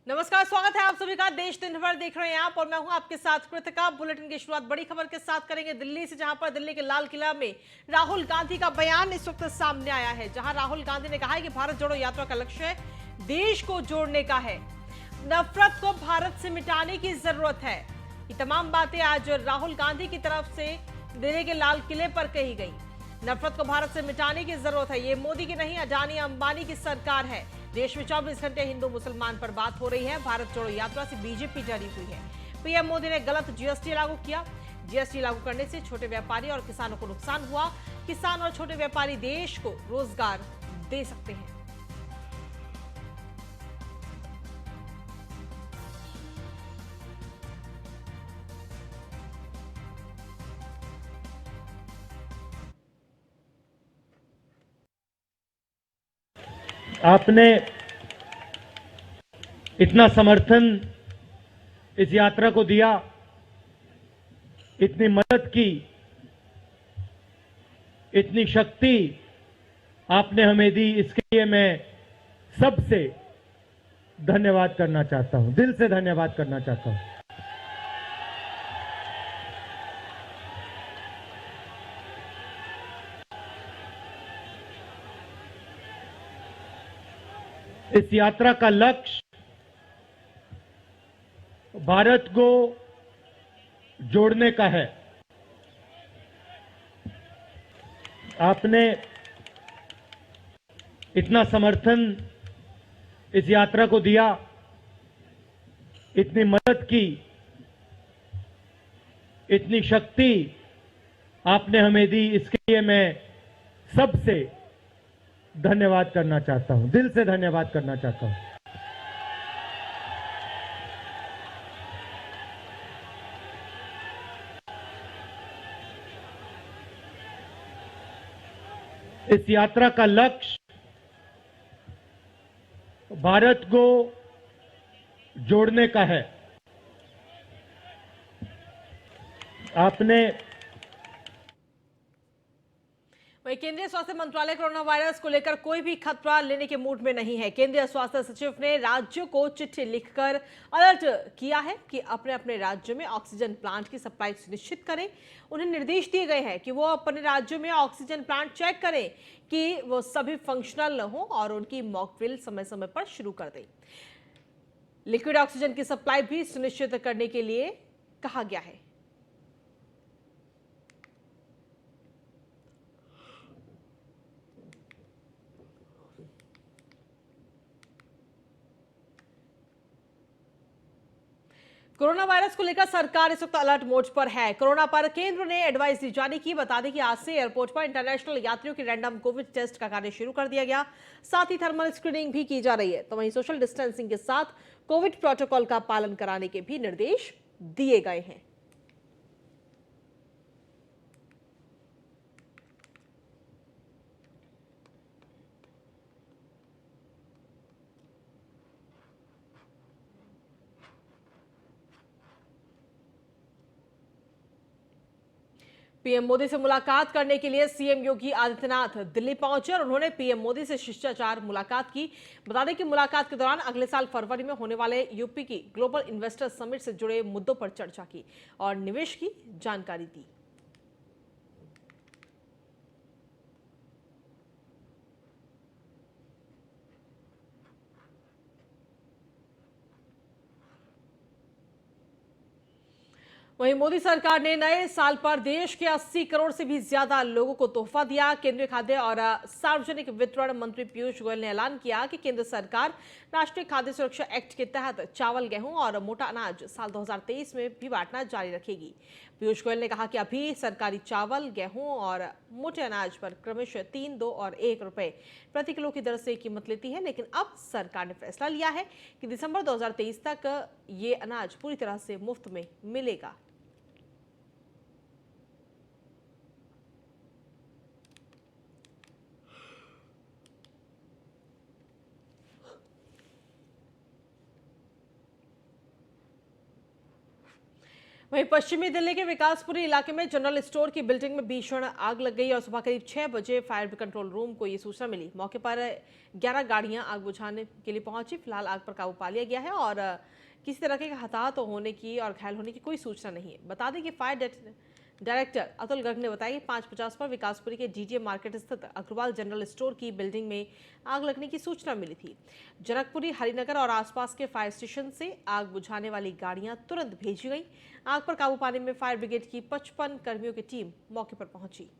नमस्कार, स्वागत है आप सभी का। देश दिन भर देख रहे हैं आप और मैं हूं आपके साथ कृतिका। बुलेटिन की शुरुआत बड़ी खबर के साथ करेंगे दिल्ली से, जहां पर दिल्ली के लाल किला में राहुल गांधी का बयान इस वक्त सामने आया है, जहां राहुल गांधी ने कहा है कि भारत जोड़ो यात्रा का लक्ष्य देश को जोड़ने का है, नफरत को भारत से मिटाने की जरूरत है। ये तमाम बातें आज राहुल गांधी की तरफ से दिल्ली के लाल किले पर कही गई। नफरत को भारत से मिटाने की जरूरत है, ये मोदी की नहीं अडानी अंबानी की सरकार है। देश में 24 घंटे हिंदू मुसलमान पर बात हो रही है। भारत जोड़ो यात्रा से बीजेपी डरी हुई है। पीएम मोदी ने गलत जीएसटी लागू किया। जीएसटी लागू करने से छोटे व्यापारी और किसानों को नुकसान हुआ। किसान और छोटे व्यापारी देश को रोजगार दे सकते हैं। आपने इतना समर्थन इस यात्रा को दिया, इतनी मदद की, इतनी शक्ति आपने हमें दी, इसके लिए मैं सबसे धन्यवाद करना चाहता हूं, दिल से धन्यवाद करना चाहता हूं। इस यात्रा का लक्ष्य भारत को जोड़ने का है। आपने इतना समर्थन इस यात्रा को दिया, इतनी मदद की, इतनी शक्ति आपने हमें दी, इसके लिए मैं सबसे धन्यवाद करना चाहता हूं, दिल से धन्यवाद करना चाहता हूं। इस यात्रा का लक्ष्य भारत को जोड़ने का है। आपने वहीं केंद्रीय स्वास्थ्य मंत्रालय कोरोना वायरस को लेकर कोई भी खतरा लेने के मूड में नहीं है। केंद्रीय स्वास्थ्य सचिव ने राज्यों को चिट्ठी लिखकर अलर्ट किया है कि अपने अपने राज्यों में ऑक्सीजन प्लांट की सप्लाई सुनिश्चित करें। उन्हें निर्देश दिए गए हैं कि वो अपने राज्यों में ऑक्सीजन प्लांट चेक करें कि वो सभी फंक्शनल हो और उनकी मॉक ड्रिल समय समय पर शुरू कर दें। लिक्विड ऑक्सीजन की सप्लाई भी सुनिश्चित करने के लिए कहा गया है। कोरोना वायरस को लेकर सरकार इस वक्त अलर्ट मोड पर है। कोरोना पर केंद्र ने एडवाइस दी जारी की। बता दें कि आज से एयरपोर्ट पर इंटरनेशनल यात्रियों की रैंडम कोविड टेस्ट का कार्य शुरू कर दिया गया। साथ ही थर्मल स्क्रीनिंग भी की जा रही है। तो वहीं सोशल डिस्टेंसिंग के साथ कोविड प्रोटोकॉल का पालन कराने के भी निर्देश दिए गए हैं। पीएम मोदी से मुलाकात करने के लिए सीएम योगी आदित्यनाथ दिल्ली पहुंचे और उन्होंने पीएम मोदी से शिष्टाचार मुलाकात की। बता दें कि मुलाकात के दौरान अगले साल फरवरी में होने वाले यूपी की ग्लोबल इन्वेस्टर समिट से जुड़े मुद्दों पर चर्चा की और निवेश की जानकारी दी। वहीं मोदी सरकार ने नए साल पर देश के 80 करोड़ से भी ज्यादा लोगों को तोहफा दिया। केंद्रीय खाद्य और सार्वजनिक वितरण मंत्री पीयूष गोयल ने ऐलान किया कि केंद्र सरकार राष्ट्रीय खाद्य सुरक्षा एक्ट के तहत चावल, गेहूं और मोटा अनाज साल 2023 में भी बांटना जारी रखेगी। पीयूष गोयल ने कहा कि अभी सरकारी चावल, गेहूं और मोटे अनाज पर क्रमशः 3, 2 और 1 रुपए प्रति किलो की दर से कीमत लेती है, लेकिन अब सरकार ने फैसला लिया है कि दिसंबर 2023 तक ये अनाज पूरी तरह से मुफ्त में मिलेगा। वहीं पश्चिमी दिल्ली के विकासपुरी इलाके में जनरल स्टोर की बिल्डिंग में भीषण आग लग गई और सुबह करीब 6 बजे फायर कंट्रोल रूम को ये सूचना मिली। मौके पर 11 गाड़ियां आग बुझाने के लिए पहुंची। फिलहाल आग पर काबू पा लिया गया है और किसी तरह के हताहत होने की और घायल होने की कोई सूचना नहीं है। बता दें कि फायर डायरेक्टर अतुल गर्ग ने बताया कि 5:50 पर विकासपुरी के जीटीए मार्केट स्थित अग्रवाल जनरल स्टोर की बिल्डिंग में आग लगने की सूचना मिली थी। जनकपुरी, हरिनगर और आसपास के फायर स्टेशन से आग बुझाने वाली गाड़ियां तुरंत भेजी गई। आग पर काबू पाने में फायर ब्रिगेड की 55 कर्मियों की टीम मौके पर पहुंची।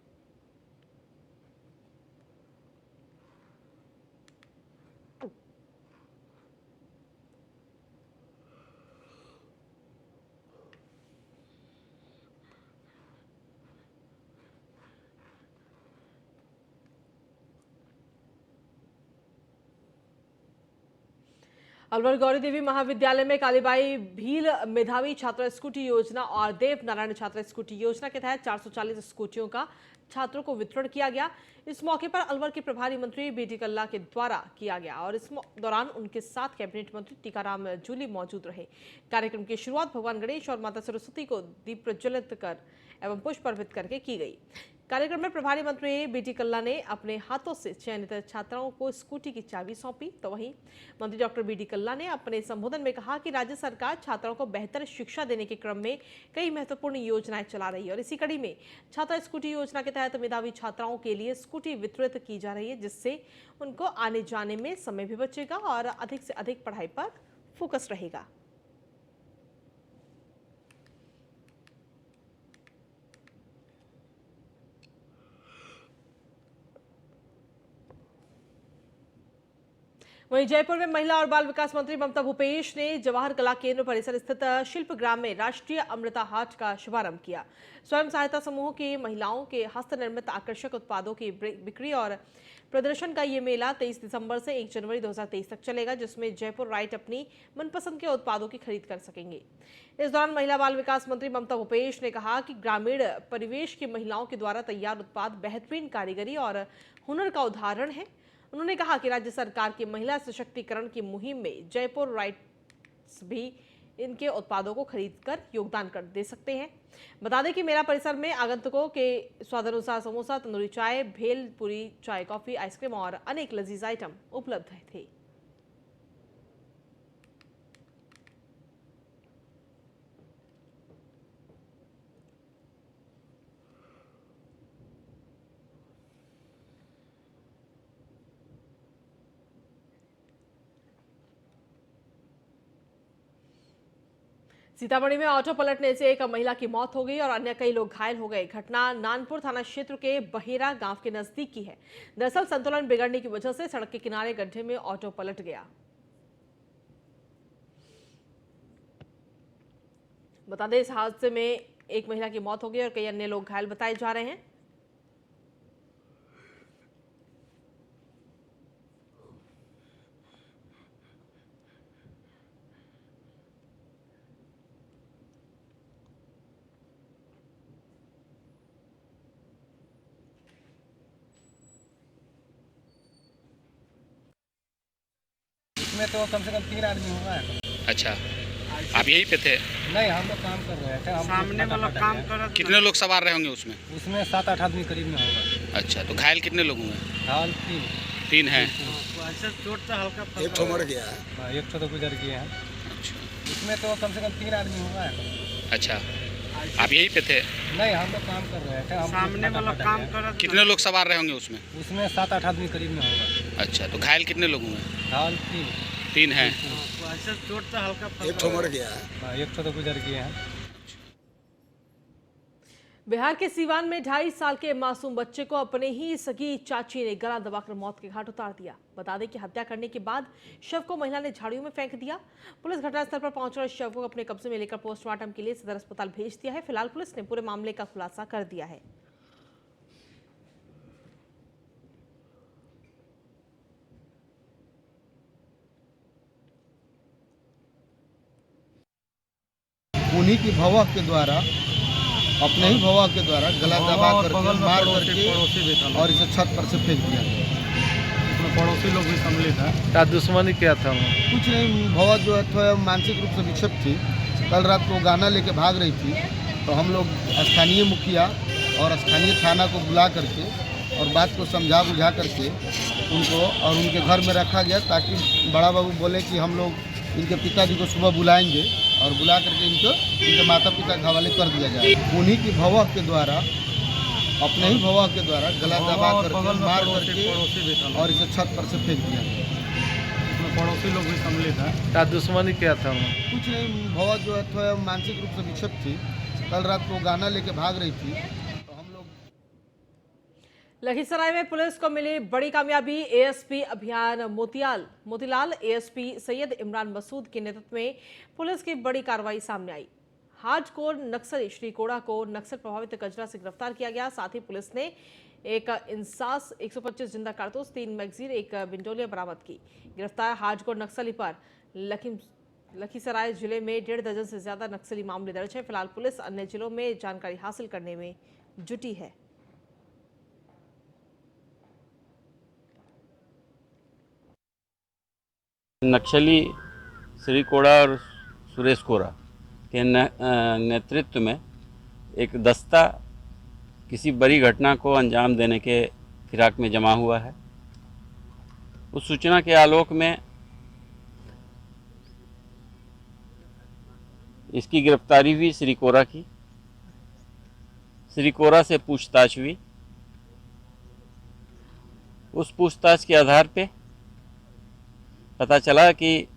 अलवर गौरी देवी महाविद्यालय में कालीबाई भील मेधावी छात्रा स्कूटी योजना और देव नारायण छात्रा स्कूटी योजना के तहत 440 स्कूटियों का छात्रों को वितरण किया गया। इस मौके पर अलवर के प्रभारी मंत्री बीडी कल्ला के द्वारा किया गया और इस दौरान उनके साथ कैबिनेट मंत्री टीकाराम जूली मौजूद रहे। कार्यक्रम की शुरुआत भगवान गणेश और माता सरस्वती को दीप प्रज्वलित कर एवं पुष्प अर्पित करके की गई। कार्यक्रम में प्रभारी मंत्री बीडी कल्ला ने अपने हाथों से चयनित छात्राओं को स्कूटी की चाबी सौंपी। तो वहीं मंत्री डॉक्टर बीडी कल्ला ने अपने संबोधन में कहा कि राज्य सरकार छात्राओं को बेहतर शिक्षा देने के क्रम में कई महत्वपूर्ण योजनाएं चला रही है और इसी कड़ी में छात्रा स्कूटी योजना के तहत मेधावी छात्राओं के लिए स्कूटी वितरित की जा रही है, जिससे उनको आने जाने में समय भी बचेगा और अधिक से अधिक पढ़ाई पर फोकस रहेगा। वहीं जयपुर में महिला और बाल विकास मंत्री ममता भूपेश ने जवाहर कला केंद्र परिसर स्थित शिल्प ग्राम में राष्ट्रीय अमृता हाट का शुभारंभ किया। स्वयं सहायता समूह की महिलाओं के हस्त निर्मित आकर्षक उत्पादों की बिक्री और प्रदर्शन का ये मेला 23 दिसंबर से 1 जनवरी 2023 तक चलेगा, जिसमें जयपुर राइट अपनी मनपसंद के उत्पादों की खरीद कर सकेंगे। इस दौरान महिला बाल विकास मंत्री ममता भूपेश ने कहा कि ग्रामीण परिवेश की महिलाओं के द्वारा तैयार उत्पाद बेहतरीन कारीगरी और हुनर का उदाहरण है। उन्होंने कहा कि राज्य सरकार की महिला सशक्तिकरण की मुहिम में जयपुर राइट्स भी इनके उत्पादों को खरीदकर योगदान कर दे सकते हैं। बता दें कि मेला परिसर में आगंतुकों के स्वादानुसार समोसा, तंदूरी चाय, भेल पूरी, चाय, कॉफी, आइसक्रीम और अनेक लजीज आइटम उपलब्ध थे। सीतामढ़ी में ऑटो पलटने से एक महिला की मौत हो गई और अन्य कई लोग घायल हो गए। घटना नानपुर थाना क्षेत्र के बहेरा गांव के नजदीक की है। दरअसल संतुलन बिगड़ने की वजह से सड़क के किनारे गड्ढे में ऑटो पलट गया। बता दें, इस हादसे में एक महिला की मौत हो गई और कई अन्य लोग घायल बताए जा रहे हैं। इसमें तो कम से कम 3 आदमी होगा। अच्छा, आप यहीं पे थे? नहीं, हम लोग काम कर रहे थे। सामने वाला काम कर रहा। कितने लोग सवार रहे होंगे उसमें? उसमें 7-8 आदमी करीब में होगा। अच्छा, तो घायल कितने लोग होंगे? घायल 3 हैं। चोट तो हल्का, एक ठो मर गया है, एक ठो तो गुजर गए हैं। अच्छा, इसमें तो कम से कम 3 आदमी होगा। अच्छा, आप यहीं पे थे? नहीं, हम लोग काम कर रहे थे। सामने वाला काम कर रहा। कितने लोग सवार रहे होंगे उसमें? उसमें 7-8 आदमी करीब में होगा। अच्छा, तो घायल कितने लोग होंगे? घायल 3 हैं। चोट तो हल्का, एक ठो मर गया है, एक ठो तो गुजर गए हैं। बिहार के सीवान में 2.5 साल के मासूम बच्चे को अपने ही सगी चाची ने गला दबाकर मौत के घाट उतार दिया। बता दें कि हत्या करने के बाद शव को महिला ने झाड़ियों में फेंक दिया। पुलिस घटनास्थल पर पहुंचकर शव को अपने कब्जे में लेकर पोस्टमार्टम के लिए सदर अस्पताल भेज दिया है। फिलहाल पुलिस ने पूरे मामले का खुलासा कर दिया है। उन्हीं की भवा के द्वारा, अपने ही भवा के द्वारा गला दबा करके मार करके और इसे छत पर से फेंक दिया गया। इसमें पड़ोसी लोग भी सम्मिलित हैं। क्या दुश्मनी क्या था? कुछ नहीं, भवा जो है थोड़ा मानसिक रूप से विक्षिप्त थी, कल रात को गाना लेके भाग रही थी, तो हम लोग स्थानीय मुखिया और स्थानीय थाना को बुला करके और बात को समझा बुझा करके उनको और उनके घर में रखा गया, ताकि बड़ा बाबू बोले कि हम लोग इनके पिताजी को सुबह बुलाएंगे और बुला करके इनके माता पिता के हवाले कर दिया जाए। उन्हीं की भवह के द्वारा, अपने ही भवह के द्वारा गला दबा करके मार करके और इसे छत पर से फेंक दिया गया। इसमें पड़ोसी लोग भी सम्मिलित हैं। क्या दुश्मनी क्या था वहाँ? कुछ नहीं, भवह जो है थोड़ा मानसिक रूप से विक्षिप्त थी। कल रात को गाना लेके भाग रही थी, तो हम लोग। लखीसराय में पुलिस को मिली बड़ी कामयाबी। एएसपी अभियान मोतीलाल एएसपी सैयद इमरान मसूद के नेतृत्व में पुलिस की बड़ी कार्रवाई सामने आई। हाजकोर नक्सली श्रीकोड़ा को नक्सल प्रभावित कजरा से गिरफ्तार किया गया। साथ ही पुलिस ने एक इंसास 125 जिंदा कारतूस, 3 मैगजीन, एक बिंडोलिया बरामद की। गिरफ्तार हाजकोर नक्सली पर लखीसराय जिले में 1.5 दर्जन से ज्यादा नक्सली मामले दर्ज है। फिलहाल पुलिस अन्य जिलों में जानकारी हासिल करने में जुटी है। नक्सली श्री कोड़ा और सुरेश कोड़ा के नेतृत्व में एक दस्ता किसी बड़ी घटना को अंजाम देने के फिराक में जमा हुआ है। उस सूचना के आलोक में इसकी गिरफ्तारी हुई श्री कोड़ा की। श्री कोड़ा से पूछताछ हुई। उस पूछताछ के आधार पे पता चला कि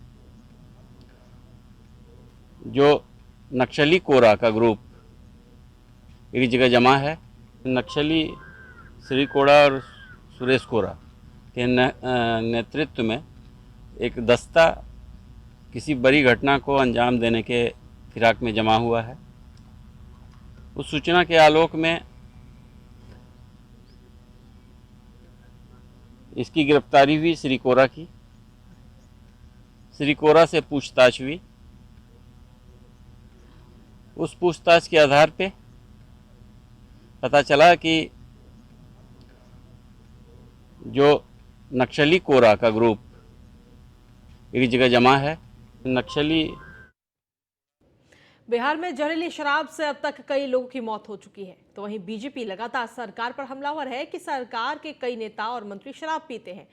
जो नक्सली कोरा का ग्रुप एक जगह जमा है। नक्सली श्री कोड़ा और सुरेश कोड़ा के नेतृत्व में एक दस्ता किसी बड़ी घटना को अंजाम देने के फिराक में जमा हुआ है। उस सूचना के आलोक में इसकी गिरफ्तारी हुई श्री कोड़ा की। श्री कोड़ा से पूछताछ हुई। उस पूछताछ के आधार पे पता चला कि जो नक्सली कोरा का ग्रुप एक जगह जमा है। नक्सली बिहार में जहरीली शराब से अब तक कई लोगों की मौत हो चुकी है, तो वहीं बीजेपी लगातार सरकार पर हमलावर है कि सरकार के कई नेता और मंत्री शराब पीते हैं,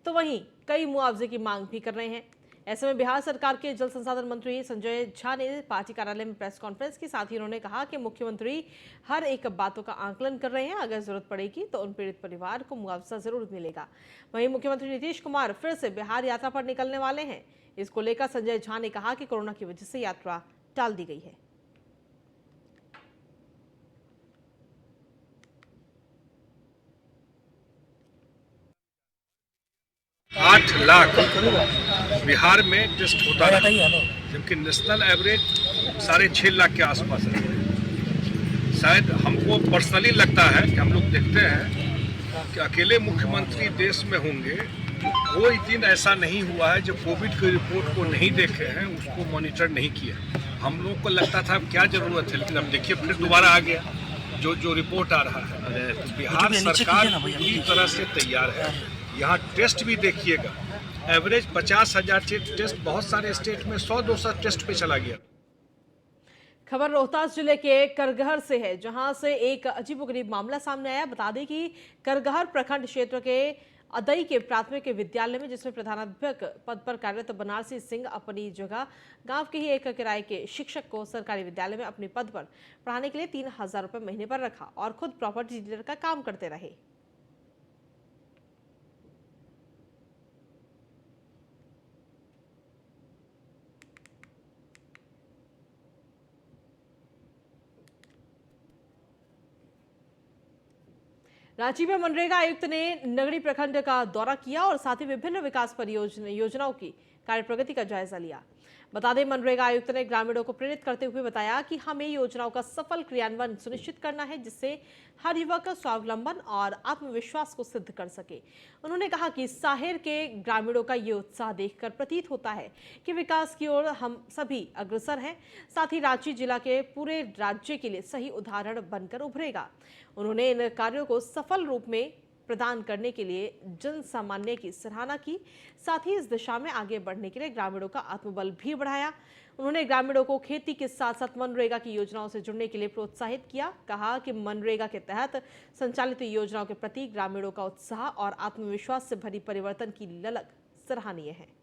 तो वहीं कई मुआवजे की मांग भी कर रहे हैं। ऐसे में बिहार सरकार के जल संसाधन मंत्री संजय झा ने पार्टी कार्यालय में प्रेस कॉन्फ्रेंस की। साथ ही उन्होंने कहा कि मुख्यमंत्री हर एक बातों का आकलन कर रहे हैं, अगर जरूरत पड़ेगी तो उन पीड़ित परिवार को मुआवजा जरूर मिलेगा। वहीं मुख्यमंत्री नीतीश कुमार फिर से बिहार यात्रा पर निकलने वाले हैं। इसको लेकर संजय झा ने कहा कि कोरोना की वजह से यात्रा टाल दी गई है। 8 लाख बिहार में टेस्ट होता रहा, जबकि नेशनल एवरेज 6.5 लाख के आसपास है। शायद हमको पर्सनली लगता है कि हम लोग देखते हैं कि अकेले मुख्यमंत्री देश में होंगे, कोई दिन ऐसा नहीं हुआ है जो कोविड की रिपोर्ट को नहीं देखे हैं, उसको मॉनिटर नहीं किया। हम लोग को लगता था क्या जरूरत है, लेकिन अब देखिए फिर दोबारा आ गया जो रिपोर्ट आ रहा है। तो बिहार सरकार पूरी तरह से तैयार है। यहाँ टेस्ट भी देखिएगा, एवरेज 50,000 टेस्ट बहुत सारे स्टेट में 100-200 टेस्ट पे चला गया। खबर रोहतास जिले के करगहर से है, जहां से एक अजीबोगरीब मामला सामने आया। बता दें कि करगहर प्रखंड क्षेत्र के अदई के प्राथमिक विद्यालय में, जिसमें प्रधानाध्यापक पद पर कार्यरत बनारसी सिंह अपनी जगह गांव के ही एक किराए के शिक्षक को सरकारी विद्यालय में अपने पद पर पढ़ाने के लिए 3,000 रुपये महीने पर रखा और खुद प्रॉपर्टी डीलर का काम करते रहे। रांची में मनरेगा आयुक्त ने नगरी प्रखंड का दौरा किया और साथ ही विभिन्न विकास योजनाओं की कार्य प्रगति का जायजा लिया। बता दें, मनरेगा आयुक्त ने ग्रामीणों को प्रेरित करते हुए बताया कि हमें योजनाओं का सफल क्रियान्वयन सुनिश्चित करना है, जिससे हर युवक स्वावलंबन और आत्मविश्वास को सिद्ध कर सके। उन्होंने कहा कि साहेर के ग्रामीणों का ये उत्साह देखकर प्रतीत होता है कि विकास की ओर हम सभी अग्रसर हैं। साथ ही रांची जिला के पूरे राज्य के लिए सही उदाहरण बनकर उभरेगा। उन्होंने इन कार्यों को सफल रूप में प्रदान करने के लिए जन सामान्य की सराहना की। साथ ही इस दिशा में आगे बढ़ने के लिए ग्रामीणों का आत्मबल भी बढ़ाया। उन्होंने ग्रामीणों को खेती के साथ साथ मनरेगा की योजनाओं से जुड़ने के लिए प्रोत्साहित किया। कहा कि मनरेगा के तहत संचालित योजनाओं के प्रति ग्रामीणों का उत्साह और आत्मविश्वास से भरी परिवर्तन की ललक सराहनीय है।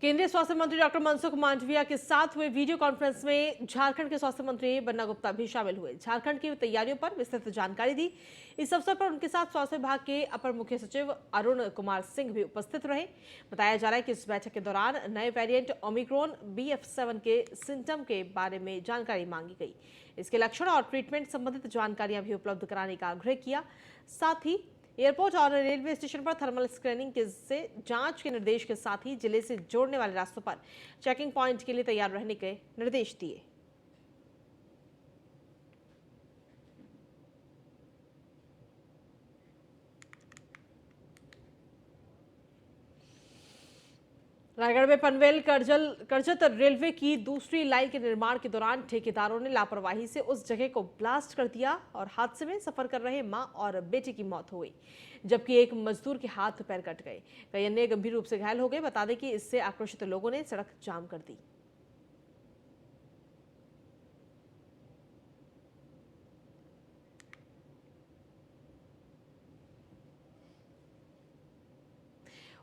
केंद्रीय स्वास्थ्य मंत्री डॉक्टर मनसुख मांडविया के साथ हुए वीडियो कॉन्फ्रेंस में झारखंड के स्वास्थ्य मंत्री बन्ना गुप्ता भी शामिल हुए। झारखंड की तैयारियों पर विस्तृत जानकारी दी। इस अवसर पर उनके साथ स्वास्थ्य विभाग के अपर मुख्य सचिव अरुण कुमार सिंह भी उपस्थित रहे। बताया जा रहा है कि इस बैठक के दौरान नए वेरिएंट ओमिक्रॉन BF7 के सिम्टम के बारे में जानकारी मांगी गई। इसके लक्षण और ट्रीटमेंट संबंधित जानकारियां भी उपलब्ध कराने का आग्रह किया। साथ ही एयरपोर्ट और रेलवे स्टेशन पर थर्मल स्क्रीनिंग से जांच के निर्देश के साथ ही जिले से जोड़ने वाले रास्तों पर चेकिंग पॉइंट के लिए तैयार रहने के निर्देश दिए। रायगढ़ में पनवेल करजत रेलवे की दूसरी लाइन के निर्माण के दौरान ठेकेदारों ने लापरवाही से उस जगह को ब्लास्ट कर दिया और हादसे में सफर कर रहे मां और बेटे की मौत हो गई, जबकि एक मजदूर के हाथ पैर कट गए। कई अन्य गंभीर रूप से घायल हो गए। बता दें कि इससे आक्रोशित लोगों ने सड़क जाम कर दी।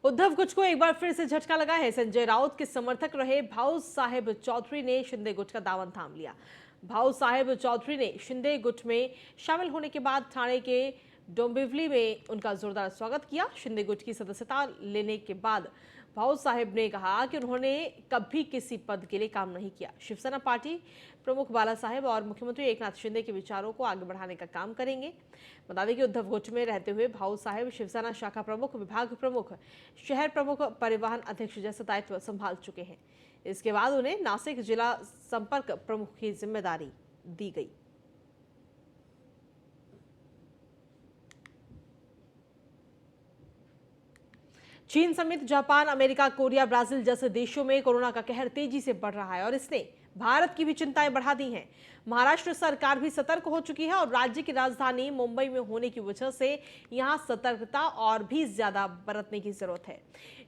उद्धव गुट को एक बार फिर से झटका लगा है। संजय राउत के समर्थक रहे भाऊ साहेब चौधरी ने शिंदे गुट का दामन थाम लिया। भाऊ साहेब चौधरी ने शिंदे गुट में शामिल होने के बाद ठाणे के डोंबिवली में उनका जोरदार स्वागत किया। शिंदे गुट की सदस्यता लेने के बाद भाऊ साहेब ने कहा कि उन्होंने कभी किसी पद के लिए काम नहीं किया। शिवसेना पार्टी प्रमुख बाला साहेब और मुख्यमंत्री एकनाथ शिंदे के विचारों को आगे बढ़ाने का काम करेंगे। बता दें कि उद्धव गुट में रहते हुए भाऊ साहेब शिवसेना शाखा प्रमुख, विभाग प्रमुख, शहर प्रमुख, परिवहन अध्यक्ष जैसे दायित्व संभाल चुके हैं। इसके बाद उन्हें नासिक जिला संपर्क प्रमुख की जिम्मेदारी दी गई। चीन समेत जापान, अमेरिका, कोरिया, ब्राजील जैसे देशों में कोरोना का कहर तेजी से बढ़ रहा है और इसने भारत की भी चिंताएं बढ़ा दी हैं। महाराष्ट्र सरकार भी सतर्क हो चुकी है और राज्य की राजधानी मुंबई में होने की वजह से यहां सतर्कता और भी ज्यादा बरतने की जरूरत है।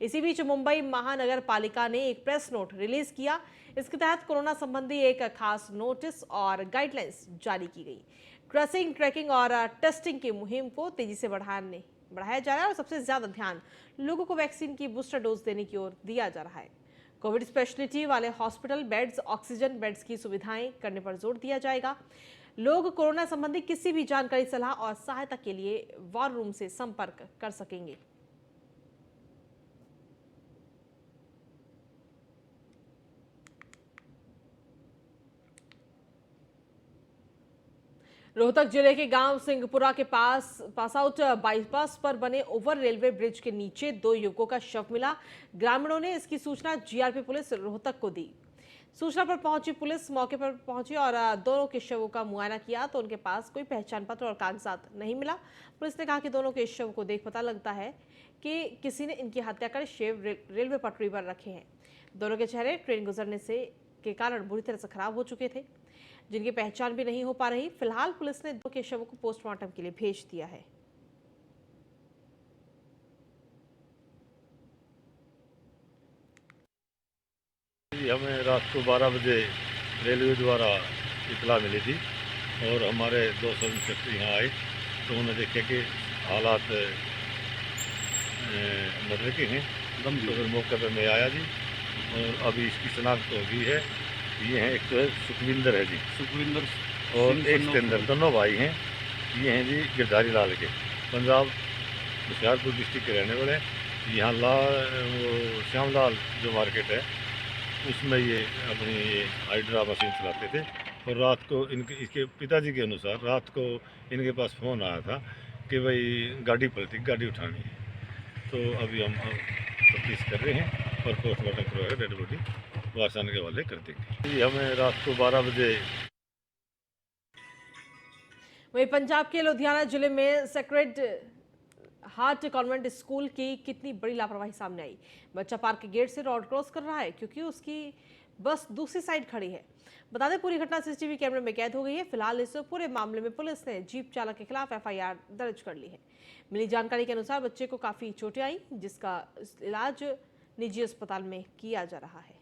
इसी बीच मुंबई महानगर पालिका ने एक प्रेस नोट रिलीज किया। इसके तहत कोरोना संबंधी एक खास नोटिस और गाइडलाइंस जारी की गई। ट्रेसिंग, ट्रैकिंग और टेस्टिंग की मुहिम को तेजी से बढ़ाया जा रहा है और सबसे ज्यादा ध्यान लोगों को वैक्सीन की बूस्टर डोज देने की ओर दिया जा रहा है। कोविड स्पेशलिटी वाले हॉस्पिटल बेड्स, ऑक्सीजन बेड्स की सुविधाएं करने पर जोर दिया जाएगा। लोग कोरोना संबंधी किसी भी जानकारी, सलाह और सहायता के लिए वॉर रूम से संपर्क कर सकेंगे। रोहतक जिले के गांव सिंहपुरा के पास आउट बाईपास पर बने ओवर रेलवे ब्रिज के नीचे 2 युवकों का शव मिला। ग्रामीणों ने इसकी सूचना GRP पुलिस रोहतक को दी। सूचना पर पहुंची पुलिस मौके पर पहुंची और दोनों के शवों का मुआयना किया तो उनके पास कोई पहचान पत्र और कागजात नहीं मिला। पुलिस ने कहा कि दोनों के शव को देख पता लगता है कि किसी ने इनकी हत्या कर शव रेलवे पटरी पर रखे हैं। दोनों के चेहरे ट्रेन गुजरने के कारण बुरी तरह से खराब हो चुके थे, जिनकी पहचान भी नहीं हो पा रही। फिलहाल पुलिस ने 2 के शवों को पोस्टमार्टम के लिए भेज दिया है। हमें रात को 12 बजे रेलवे द्वारा इतला मिली थी और हमारे 2 सब इंस्पेक्टर यहाँ आए तो उन्होंने देखा कि हालात मदद के हैं। तो फिर मौके पर मैं आया जी और अभी इसकी शनाख्त हो गई है। ये हैं, एक तो है सुखविंदर है जी, सुखविंदर और एक सिकंदर, दोनों भाई हैं। ये हैं जी गिरधारी लाल के, पंजाब होशियारपुर डिस्ट्रिक्ट के रहने वाले हैं। यहाँ वो श्यामलाल जो मार्केट है उसमें ये अपनी हाइड्रा मशीन चलाते थे और रात को इसके पिताजी के अनुसार रात को इनके पास फ़ोन आया था कि भाई गाड़ी पलटी, गाड़ी उठानी है। तो अभी हम तफ्तीश कर रहे हैं और पोस्टमार्टम करवाकर डेड बॉडी वारसाने के हवाले कर देंगे। हमें रात को 12 बजे। वहीं पंजाब के लुधियाना जिले में सेक्रेड हाट कॉन्वेंट स्कूल की कितनी बड़ी लापरवाही सामने आई। बच्चा पार्क के गेट से रोड क्रॉस कर रहा है क्योंकि उसकी बस दूसरी साइड खड़ी है। बता दें पूरी घटना सीसीटीवी कैमरे में कैद हो गई है। फिलहाल इस पूरे मामले में पुलिस ने जीप चालक के खिलाफ एफआईआर दर्ज कर ली है। मिली जानकारी के अनुसार बच्चे को काफी चोटें आई, जिसका इलाज निजी अस्पताल में किया जा रहा है।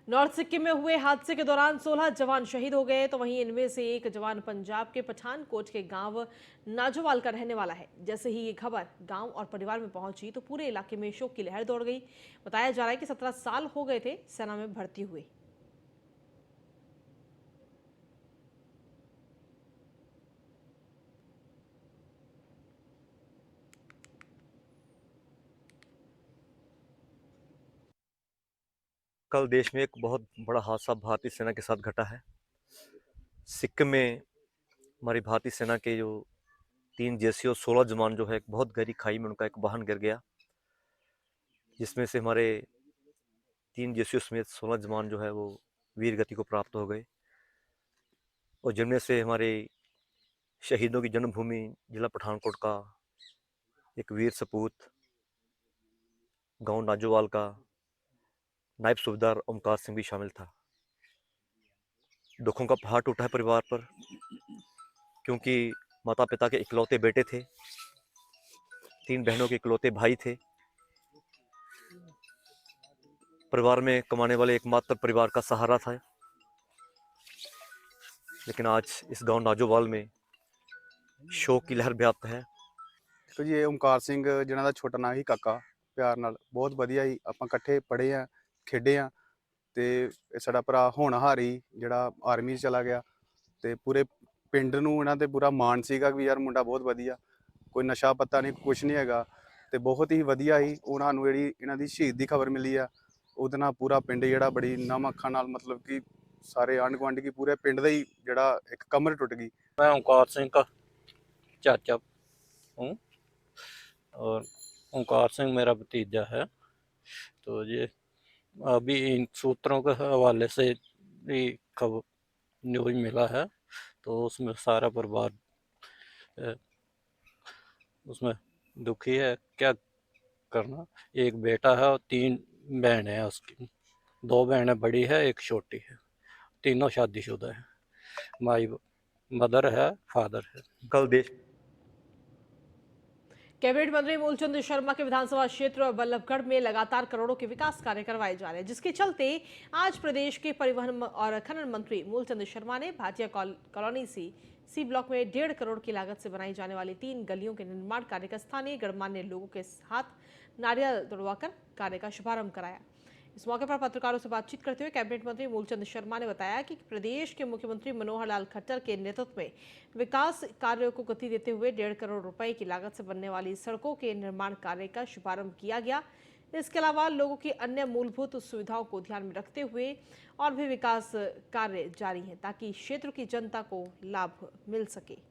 नॉर्थ सिक्किम में हुए हादसे के दौरान 16 जवान शहीद हो गए, तो वहीं इनमें से एक जवान पंजाब के पठानकोट के गांव नाजोवाल का रहने वाला है। जैसे ही ये खबर गांव और परिवार में पहुंची तो पूरे इलाके में शोक की लहर दौड़ गई। बताया जा रहा है कि 17 साल हो गए थे सेना में भर्ती हुए। कल देश में एक बहुत बड़ा हादसा भारतीय सेना के साथ घटा है। सिक्किम में हमारी भारतीय सेना के जो 3 जेसी और 16 जवान जो है, एक बहुत गहरी खाई में उनका एक वाहन गिर गया, जिसमें से हमारे 3 जेसीओ समेत 16 जवान जो है वो वीर गति को प्राप्त हो गए, और जिनमें से हमारे शहीदों की जन्मभूमि जिला पठानकोट का एक वीर सपूत गांव नाजोवाल का नायब सूबेदार ओमकार सिंह भी शामिल था। दुखों का पहाड़ टूटा है परिवार पर, क्योंकि माता पिता के इकलौते बेटे थे, 3 बहनों के इकलौते भाई थे, परिवार में कमाने वाले एकमात्र परिवार का सहारा था। लेकिन आज इस गांव नाजोवाल में शोक की लहर व्याप्त है। तो जी ਇਹ ਓਮਕਾਰ ਸਿੰਘ ਜਿਹਨਾਂ ਦਾ ਛੋਟਾ ਨਾਂ ਹੀ ਕਾਕਾ, ਪਿਆਰ ਨਾਲ ਬਹੁਤ ਵਧੀਆ ਹੀ ਆਪਾਂ ਇਕੱਠੇ ਪੜ੍ਹੇ ਆ, ਖੇਡੇ ਆ, ਤੇ ਇਹ ਸਾਡਾ ਭਰਾ ਹੋਣਹਾਰੀ ਜਿਹੜਾ ਆਰਮੀ 'ਚ ਚਲਾ ਗਿਆ, ਤੇ ਪੂਰੇ ਪਿੰਡ ਨੂੰ ਇਹਨਾਂ ਤੇ ਪੂਰਾ ਮਾਣ ਸੀਗਾ ਕਿ ਯਾਰ ਮੁੰਡਾ ਬਹੁਤ ਵਧੀਆ, ਕੋਈ ਨਸ਼ਾ ਪੱਤਾ ਨਹੀਂ, ਕੁਛ ਨਹੀਂ ਹੈਗਾ, ਤੇ ਬਹੁਤ ਹੀ ਵਧੀਆ ਹੀ ਉਹਨਾਂ ਨੂੰ ਜਿਹੜੀ ਇਹਨਾਂ ਦੀ ਸ਼ਹੀਦ ਦੀ ਖਬਰ ਮਿਲੀ ਆ, ਉਹਦੇ ਨਾਲ ਪੂਰਾ ਪਿੰਡ ਜਿਹੜਾ ਬੜੀ ਨਮ ਅੱਖਾਂ ਨਾਲ ਮਤਲਬ ਕਿ ਸਾਰੇ ਆਂਢ ਗੁਆਂਢ ਕੀ ਪੂਰੇ ਪਿੰਡ ਦਾ ਹੀ ਜਿਹੜਾ ਇੱਕ ਕਮਰ ਟੁੱਟ गई। मैं ओमकार सिंह का चाचा हूँ और ओमकार सिंह मेरा भतीजा है। तो ये अभी इन सूत्रों के हवाले से भी खबर न्यूज़ मिला है, तो उसमें सारा परिवार उसमें दुखी है। क्या करना, एक बेटा है और 3 बहनें हैं उसकी, 2 बहनें बड़ी है, एक छोटी है, तीनों शादीशुदा है, माई मदर है, फादर है। कल देश कैबिनेट मंत्री मूलचंद शर्मा के विधानसभा क्षेत्र बल्लभगढ़ में लगातार करोड़ों के विकास कार्य करवाए जा रहे हैं, जिसके चलते आज प्रदेश के परिवहन और खनन मंत्री मूलचंद शर्मा ने भाटिया कॉलोनी सी ब्लॉक में 1.5 करोड़ की लागत से बनाई जाने वाली 3 गलियों के निर्माण कार्य का स्थानीय गणमान्य लोगों के हाथ नारियल तोड़वाकर कार्य का शुभारंभ कराया। इस मौके पर पत्रकारों से बातचीत करते हुए कैबिनेट मंत्री मूलचंद शर्मा ने बताया कि प्रदेश के मुख्यमंत्री मनोहर लाल खट्टर के नेतृत्व में विकास कार्यों को गति देते हुए 1.5 करोड़ रुपए की लागत से बनने वाली सड़कों के निर्माण कार्य का शुभारंभ किया गया। इसके अलावा लोगों की अन्य मूलभूत सुविधाओं को ध्यान में रखते हुए और भी विकास कार्य जारी हैं, ताकि क्षेत्र की जनता को लाभ मिल सके।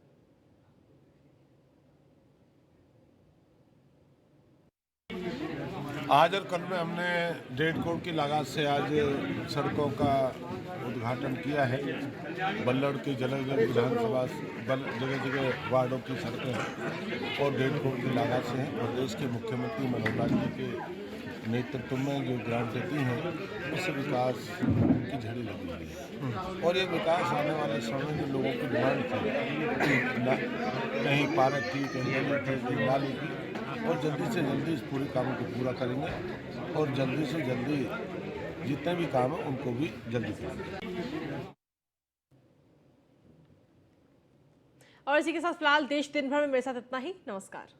आज और कल में हमने 1.5 करोड़ की लागत से आज सड़कों का उद्घाटन किया है। बल्लड़ की जगह विधानसभा जगह जगह वार्डों की सड़कें हैं और 1.5 करोड़ की लागत से हैं। प्रदेश के मुख्यमंत्री मनोहर लाल जी के नेतृत्व में जो ग्रांट देती हैं, उससे विकास की झड़ी लगी हुई है। और ये विकास आने वाले समय में लोगों की डिमांड थी, कहीं पार्क की, कहीं गली थी, कहीं नाली की, और जल्दी से जल्दी इस पूरे कामों को पूरा करेंगे और जल्दी से जल्दी जितने भी काम हैं उनको भी जल्दी करेंगे। और इसी के साथ फिलहाल देश दिन भर में मेरे साथ इतना ही। नमस्कार।